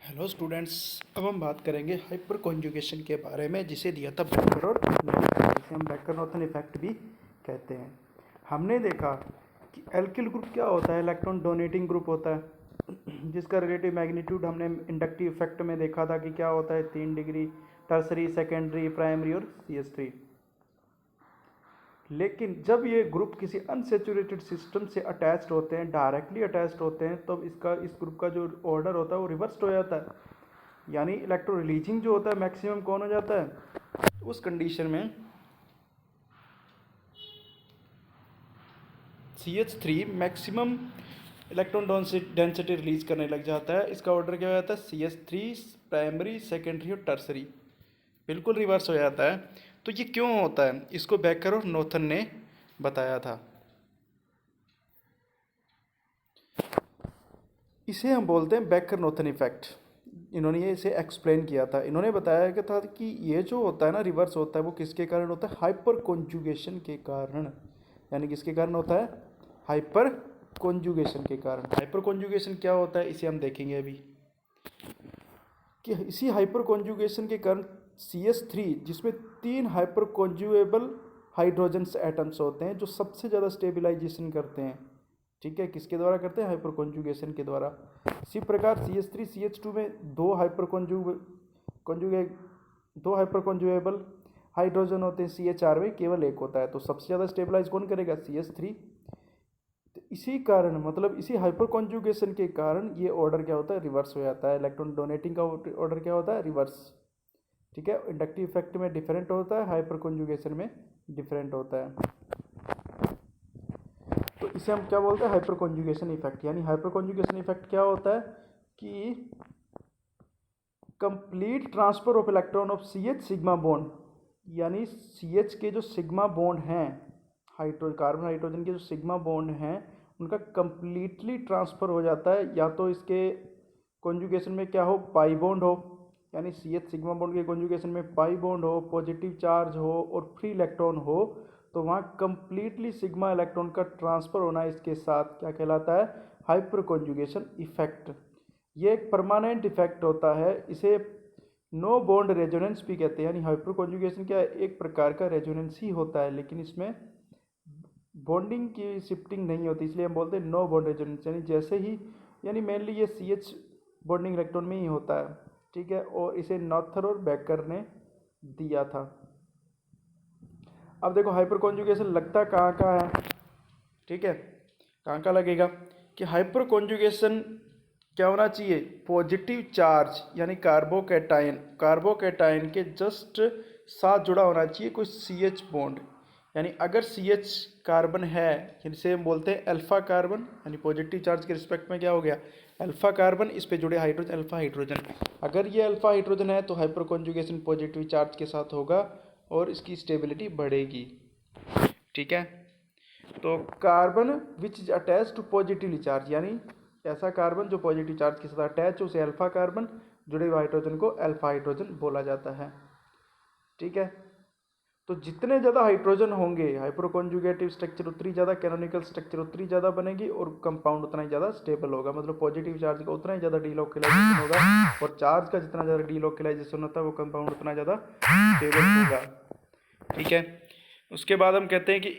Hello students. अब हम बात करेंगे हाइपर कॉन्जुगेशन के बारे में, जिसे दिया था बेकर और नॉर्थन, जिसे हम बेकर नॉर्थन इफेक्ट भी कहते हैं। हमने देखा कि एल्किल ग्रुप क्या होता है, इलेक्ट्रॉन डोनेटिंग ग्रुप होता है, जिसका रिलेटिव मैग्नीट्यूड हमने इंडक्टिव इफेक्ट में देखा था कि क्या होता है, 3 डिग्री, टर्सरी, सेकेंडरी, प्राइमरी और CH3। लेकिन जब ये ग्रुप किसी अनसेचुरेटेड सिस्टम से अटैच्ड होते हैं, डायरेक्टली अटैच्ड होते हैं, तब इस ग्रुप का जो ऑर्डर होता है वो रिवर्स्ड हो जाता है, यानी इलेक्ट्रॉन रिलीजिंग जो होता है मैक्सिमम कौन हो जाता है। उस कंडीशन में CH3 maximum electron density release करने लग जाता है। इसका ऑर्डर क्या हो जाता है, CH3 प्राइमरी, सेकेंडरी और टर्सरी, बिल्कुल रिवर्स हो जाता है। तो ये क्यों होता है, इसको बेकर और नॉर्थन ने बताया था। इसे हम बोलते हैं बेकर नॉर्थन इफेक्ट। इन्होंने ये इसे एक्सप्लेन किया था। इन्होंने बताया कि था कि ये जो होता है ना, रिवर्स होता है, वो किसके कारण होता है, हाइपर कॉन्जुगेशन के कारण। यानी किसके कारण होता है, हाइपर कॉन्जुगेशन के कारण। हाइपर कॉन्जुगेशन क्या होता है, इसे हम देखेंगे अभी कि इसी हाइपर कॉन्जुगेशन के कारण CH3, जिसमें 3 हाइपर कॉन्जुएबल हाइड्रोजन्स एटम्स होते हैं, जो सबसे ज़्यादा स्टेबिलाईजेशन करते हैं। ठीक है, किसके द्वारा करते हैं, हाइपर कॉन्जुगेशन के द्वारा। इसी प्रकार CH3 CH2 में दो हाइपर कॉन्जुएबल हाइड्रोजन होते हैं, CH4 में केवल एक होता है। तो सबसे ज़्यादा स्टेबलाइज कौन करेगा, CH3। तो इसी कारण, मतलब इसी हाइपर कॉन्जुगेशन के कारण ये ऑर्डर क्या होता है, रिवर्स हो जाता है। इलेक्ट्रॉन डोनेटिंग का ऑर्डर क्या होता है, रिवर्स। ठीक है, इंडक्टिव इफेक्ट में डिफरेंट होता है, हाइपर कॉन्जुगेशन में डिफरेंट होता है। तो इसे हम क्या बोलते हैं, हाइपर कॉन्जुगेशन इफेक्ट। यानी हाइपर कॉन्जुगेशन इफेक्ट क्या होता है कि complete transfer of electron of CH sigma bond, यानी CH के जो सिग्मा बॉन्ड हैं, कार्बन हाइड्रोजन के जो सिग्मा बॉन्ड हैं, उनका कंप्लीटली ट्रांसफ़र हो जाता है। या तो इसके कॉन्जुगेशन में क्या हो, पाई बॉन्ड हो, यानी CH सिग्मा बॉन्ड के कॉन्जुगेशन में पाई बॉन्ड हो, पॉजिटिव चार्ज हो और फ्री इलेक्ट्रॉन हो, तो वहाँ कंप्लीटली सिग्मा इलेक्ट्रॉन का ट्रांसफ़र होना इसके साथ क्या कहलाता है, हाइपर कॉन्जुगेशन इफेक्ट। ये एक परमानेंट इफेक्ट होता है, इसे नो बॉन्ड रेजोनेंस भी कहते हैं। यानी हाइपर कॉन्जुगेशन क्या है, एक प्रकार का रेजोनेंस ही होता है, लेकिन इसमें बॉन्डिंग की शिफ्टिंग नहीं होती, इसलिए हम बोलते हैं नो बॉन्ड रेजोनेंस। यानी जैसे ही, यानी मेनली ये CH बॉन्डिंग इलेक्ट्रॉन में ही होता है। ठीक है, और इसे नॉर्थर और बेकर ने दिया था। अब देखो हाइपर कॉन्जुगेशन लगता कहाँ कहाँ है। ठीक है, कहाँ कहाँ लगेगा कि हाइपर कॉन्जुगेशन क्या होना चाहिए, पॉजिटिव चार्ज यानी कार्बोकैटायन के जस्ट साथ जुड़ा होना चाहिए कोई CH बॉन्ड। यानी अगर CH कार्बन है, जिसे हम बोलते हैं अल्फा कार्बन, यानी पॉजिटिव चार्ज के रिस्पेक्ट में क्या हो गया, अल्फा कार्बन, इस पे जुड़े हाइड्रोजन अल्फा हाइड्रोजन। अगर ये अल्फा हाइड्रोजन है तो हाइपर कॉन्जुगेशन पॉजिटिव चार्ज के साथ होगा और इसकी स्टेबिलिटी बढ़ेगी। ठीक है, तो carbon which is attach to positively charge, यानी ऐसा कार्बन जो पॉजिटिव चार्ज के साथ अटैच हो, उसे अल्फा कार्बन, जुड़े हुए हाइड्रोजन को अल्फा हाइड्रोजन बोला जाता है। ठीक है, तो जितने ज़्यादा हाइड्रोजन होंगे, हाइपर कॉन्जुगेटिव स्ट्रक्चर उतनी ज़्यादा, कैनोनिकल स्ट्रक्चर उतनी ज़्यादा बनेगी और कंपाउंड उतना ही ज़्यादा स्टेबल होगा। मतलब पॉजिटिव चार्ज का उतना ही ज़्यादा डीलोकलाइजेशन होगा और चार्ज का जितना ज़्यादा डीलोकलाइजेशन होता है वो कंपाउंड उतना ज़्यादा स्टेबल होगा। ठीक है, उसके बाद हम कहते हैं कि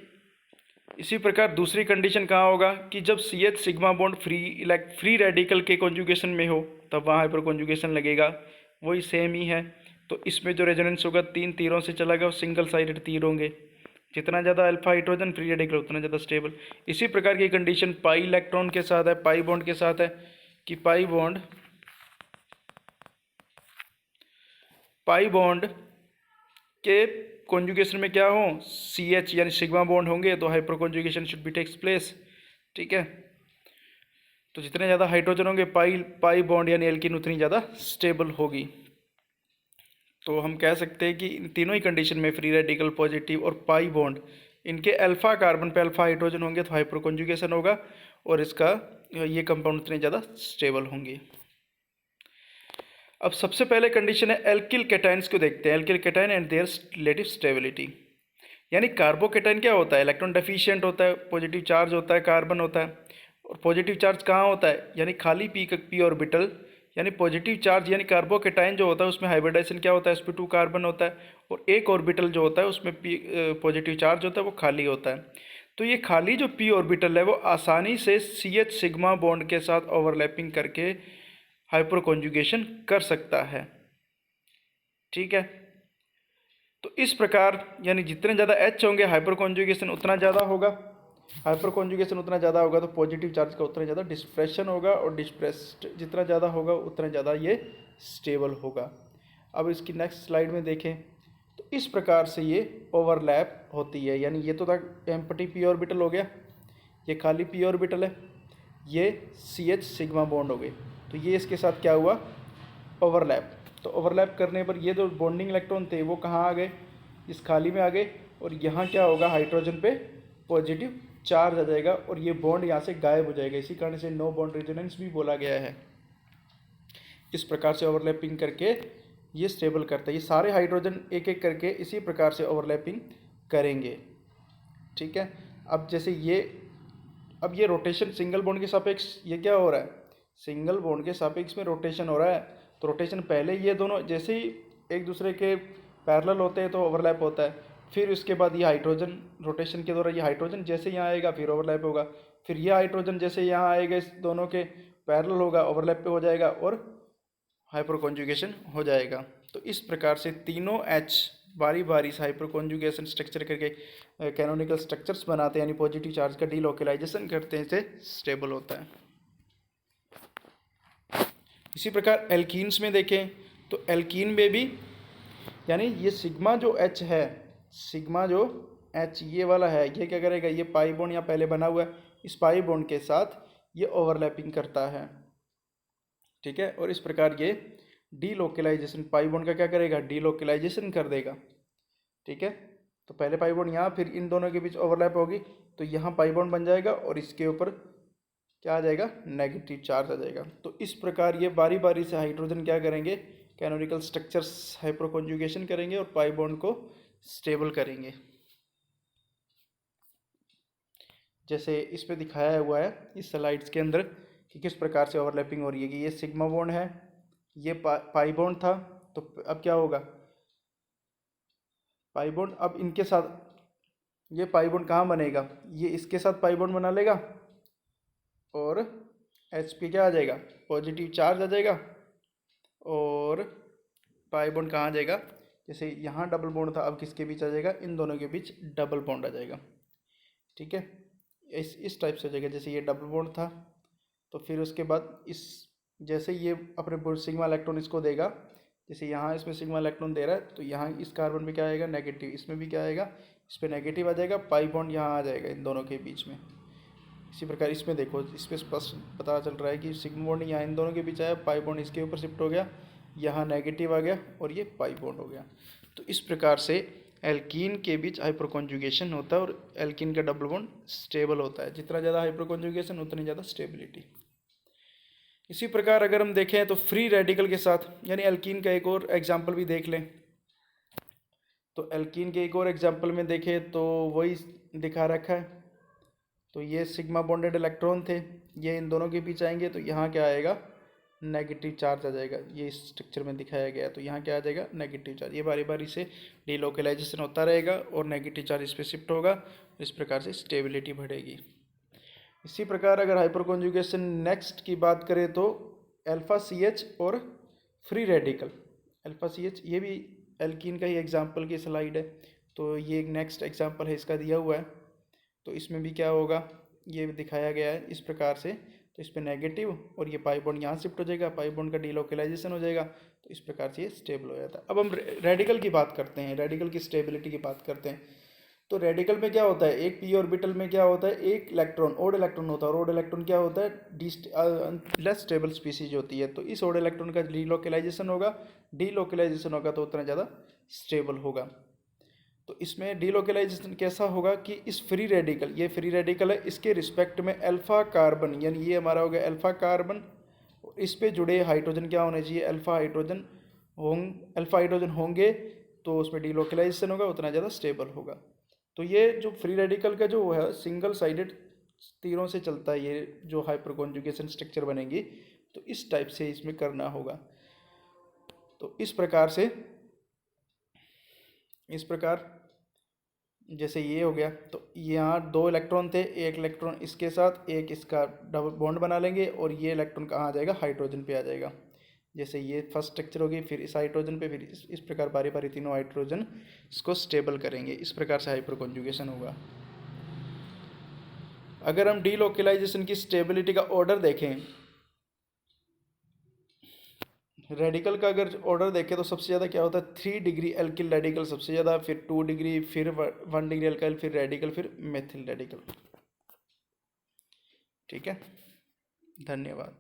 इसी प्रकार दूसरी कंडीशन कहाँ होगा कि जब CH sigma bond free radical के कॉन्जुगेशन में हो, तब वहाँ हाइपर कॉन्जुगेशन लगेगा। वही सेम ही है। तो इसमें जो रेजोनेंस होगा 3 तीरों से चला गया और सिंगल साइडेड तीर होंगे। जितना ज़्यादा अल्फा हाइड्रोजन फ्री रेडिकल उतना ज़्यादा स्टेबल। इसी प्रकार की कंडीशन पाई इलेक्ट्रॉन के साथ है, पाई बॉन्ड के साथ है कि पाई बॉन्ड के कॉन्जुगेशन में क्या हो, CH यानी सिग्मा बॉन्ड होंगे, तो hyperconjugation should be takes place. ठीक है, तो जितने ज़्यादा हाइड्रोजन होंगे, पाई बॉन्ड यानी एल्किन उतनी ज़्यादा स्टेबल होगी। तो हम कह सकते हैं कि इन तीनों ही कंडीशन में, फ्री रेडिकल, पॉजिटिव और पाई बॉन्ड, इनके अल्फा कार्बन पे अल्फा हाइड्रोजन होंगे तो हाइपर कॉन्जुगेशन होगा और इसका ये कंपाउंड उतने ज़्यादा स्टेबल होंगे। अब सबसे पहले कंडीशन है एल्किल कैटायंस को देखते हैं, alkyl cation and there relative stability. यानी कार्बोकैटायन क्या होता है, इलेक्ट्रॉन डेफिशिएंट होता है, पॉजिटिव चार्ज होता है, कार्बन होता है। और पॉजिटिव चार्ज कहाँ होता है, यानी खाली पी ऑर्बिटल यानी पॉजिटिव चार्ज यानी कार्बोकेटाइन जो होता है उसमें हाइब्रिडाइजेशन क्या होता है, sp2 कार्बन होता है, और एक ऑर्बिटल जो होता है उसमें p पॉजिटिव चार्ज होता है वो खाली होता है। तो ये खाली जो p ऑर्बिटल है वो आसानी से CH सिग्मा बॉन्ड के साथ ओवरलैपिंग करके हाइपर कॉन्जुगेशन कर सकता है। ठीक है, तो इस प्रकार यानी जितने ज़्यादा H होंगे हाइपर कॉन्जुगेशन उतना ज़्यादा होगा, हाइपर कॉन्जुगेशन उतना ज़्यादा होगा तो पॉजिटिव चार्ज का उतना ज़्यादा डिस्प्रेशन होगा, और डिस्प्रेस्ड जितना ज़्यादा होगा उतना ज़्यादा ये स्टेबल होगा। अब इसकी नेक्स्ट स्लाइड में देखें तो इस प्रकार से ये ओवरलैप होती है, यानी ये तो था एम्प्टी p ऑर्बिटल हो गया, ये खाली p ऑर्बिटल है, ये CH सिग्मा बॉन्ड हो गए, तो ये इसके साथ क्या हुआ, ओवरलैप। तो ओवरलैप करने पर ये जो बॉन्डिंग इलेक्ट्रॉन थे वो कहाँ आ गए, इस खाली में आ गए, और यहाँ क्या होगा, हाइड्रोजन पे पॉजिटिव चार्ज आ जाएगा और ये बॉन्ड यहाँ से गायब हो जाएगा। इसी कारण से नो बॉन्ड रेजोनेंस भी बोला गया है। इस प्रकार से ओवरलैपिंग करके ये स्टेबल करता है। ये सारे हाइड्रोजन एक एक करके इसी प्रकार से ओवरलैपिंग करेंगे। ठीक है, अब जैसे अब ये रोटेशन सिंगल बॉन्ड के सापेक्ष ये क्या हो रहा है, सिंगल बॉन्ड के सापेक्ष में रोटेशन हो रहा है। तो रोटेशन पहले ये दोनों जैसे ही एक दूसरे के पैरेलल होते हैं तो ओवरलैप होता है, फिर उसके बाद ये हाइड्रोजन रोटेशन के दौरान ये हाइड्रोजन जैसे यहाँ आएगा फिर ओवरलैप होगा, फिर ये हाइड्रोजन जैसे यहाँ आएगा इस दोनों के पैरेलल होगा, ओवरलैप पे हो जाएगा और हाइपर कॉन्जुगेशन हो जाएगा। तो इस प्रकार से तीनों H बारी बारी से हाइपर कॉन्जुगेशन स्ट्रक्चर करके कैनोनिकल स्ट्रक्चर्स बनाते हैं, यानी पॉजिटिव चार्ज का डीलोकलाइजेशन करते हैं, इसे स्टेबल होता है। इसी प्रकार एल्कीन्स में देखें तो एल्कीन में भी यानी ये सिग्मा जो H है, सिग्मा जो H ये वाला है, ये क्या करेगा, ये पाई बॉन्ड यहाँ पहले बना हुआ है, इस पाई बॉन्ड के साथ ये ओवरलैपिंग करता है। ठीक है, और इस प्रकार ये डीलोकलाइजेशन पाई बॉन्ड का क्या करेगा, डीलोकलाइजेशन कर देगा। ठीक है, तो पहले पाई बॉन्ड यहाँ, फिर इन दोनों के बीच ओवरलैप होगी तो यहाँ पाई बॉन्ड बन जाएगा और इसके ऊपर क्या आ जाएगा, नेगेटिव चार्ज आ जाएगा। तो इस प्रकार ये बारी बारी से हाइड्रोजन क्या करेंगे, कैनोनिकल स्ट्रक्चर्स हाइपर कॉन्जुगेशन करेंगे और पाई बॉन्ड को स्टेबल करेंगे। जैसे इस पे दिखाया हुआ है इस स्लाइड्स के अंदर कि किस प्रकार से ओवरलैपिंग हो रही है कि ये सिग्मा बॉन्ड है, ये पाई बॉन्ड था, तो अब क्या होगा, पाई बॉन्ड अब इनके साथ ये पाई बॉन्ड कहाँ बनेगा, ये इसके साथ पाई बॉन्ड बना लेगा और H पे क्या आ जाएगा, पॉजिटिव चार्ज आ जाएगा, और पाई बॉन्ड कहाँ आ जाएगा, जैसे यहाँ डबल बॉन्ड था अब किसके बीच आ जाएगा, इन दोनों के बीच डबल बॉन्ड आ जाएगा। ठीक है, इस टाइप से हो जाएगा, जैसे ये डबल बॉन्ड था तो फिर उसके बाद इस जैसे ये अपने सिग्मा इलेक्ट्रॉन इसको देगा, जैसे यहाँ इसमें सिग्मा इलेक्ट्रॉन दे रहा है तो यहाँ इस कार्बन में क्या आएगा, नेगेटिव, इसमें भी क्या आएगा, इस पर नेगेटिव आ जाएगा, पाई बॉन्ड यहाँ आ जाएगा इन दोनों के बीच में। इसी प्रकार इसमें देखो, इस पर स्पष्ट पता चल रहा है कि सिग्मा बॉन्ड यहाँ इन दोनों के बीच आया, पाई बॉन्ड इसके ऊपर शिफ्ट हो गया, यहाँ नेगेटिव आ गया और ये पाई बॉन्ड हो गया। तो इस प्रकार से एल्कीन के बीच हाइपर कॉन्जुगेशन होता है और एल्कीन का डबल बॉन्ड स्टेबल होता है। जितना ज़्यादा हाइपर कॉन्जुगेशन उतनी ज़्यादा स्टेबिलिटी। इसी प्रकार अगर हम देखें तो फ्री रेडिकल के साथ, यानी एल्कीन का एक और एग्जाम्पल भी देख लें, तो एल्कीन के एक और एग्जाम्पल में देखें तो वही दिखा रखा है। तो ये सिग्मा बॉन्डेड इलेक्ट्रॉन थे, ये इन दोनों के बीच आएंगे तो यहाँ क्या आएगा, नेगेटिव चार्ज आ जाएगा, ये इस स्ट्रक्चर में दिखाया गया है। तो यहाँ क्या आ जाएगा, नेगेटिव चार्ज। ये बारी बारी से डीलोकलाइजेशन होता रहेगा और नेगेटिव चार्ज इस पर शिफ्ट होगा, इस प्रकार से स्टेबिलिटी बढ़ेगी। इसी प्रकार अगर हाइपर कॉन्जुगेशन नेक्स्ट की बात करें तो अल्फा CH और फ्री रेडिकल। अल्फा CH ये भी एल्कीन का ही एग्जाम्पल की स्लाइड है, तो ये एक नेक्स्ट एग्जाम्पल है इसका दिया हुआ है। तो इसमें भी क्या होगा, ये दिखाया गया है इस प्रकार से, तो इस पर नेगेटिव और ये पाई बॉन्ड यहाँ शिफ्ट हो जाएगा, पाई बॉन्ड का डीलोकलाइजेशन हो जाएगा, तो इस प्रकार से ये स्टेबल हो जाता है। अब हम रेडिकल की बात करते हैं, रेडिकल की स्टेबिलिटी की बात करते हैं। तो रेडिकल में क्या होता है, एक p ऑर्बिटल में क्या होता है, एक इलेक्ट्रॉन ओड इलेक्ट्रॉन होता है, और ओड इलेक्ट्रॉन क्या होता है, लेस स्टेबल स्पीसीज होती है। तो इस ओड इलेक्ट्रॉन का डीलोकलाइजेशन होगा, डीलोकलाइजेशन होगा तो उतना ज़्यादा स्टेबल होगा। तो इसमें डीलोकलाइजेशन कैसा होगा कि इस फ्री रेडिकल, ये फ्री रेडिकल है, इसके रिस्पेक्ट में अल्फा कार्बन, यानी ये हमारा हो गया अल्फा कार्बन, इस पे जुड़े हाइड्रोजन क्या होने चाहिए, अल्फा हाइड्रोजन होंगे तो उसमें डीलोकलाइजेशन होगा, उतना ज़्यादा स्टेबल होगा। तो ये जो फ्री रेडिकल का जो है सिंगल साइडेड तीरों से चलता है, ये जो हाइपर कॉन्जुगेशन स्ट्रक्चर बनेगी तो इस टाइप से इसमें करना होगा। तो इस प्रकार जैसे ये हो गया, तो यहाँ 2 इलेक्ट्रॉन थे, एक इलेक्ट्रॉन इसके साथ, एक इसका डबल बॉन्ड बना लेंगे और ये इलेक्ट्रॉन कहाँ आ जाएगा, हाइड्रोजन पे आ जाएगा। जैसे ये फर्स्ट स्ट्रक्चर होगी, फिर इस हाइड्रोजन पे, फिर इस प्रकार बारी बारी तीनों हाइड्रोजन इसको स्टेबल करेंगे। इस प्रकार से हाइपर कॉन्जुगेशन होगा। अगर हम डीलोकलाइजेशन की स्टेबिलिटी का ऑर्डर देखें, रेडिकल का अगर ऑर्डर देखें तो सबसे ज़्यादा क्या होता है, 3 डिग्री एल्किल रेडिकल सबसे ज़्यादा, फिर 2 डिग्री, फिर 1 डिग्री एल्काइल, फिर रेडिकल, फिर मेथिल रेडिकल। ठीक है, धन्यवाद।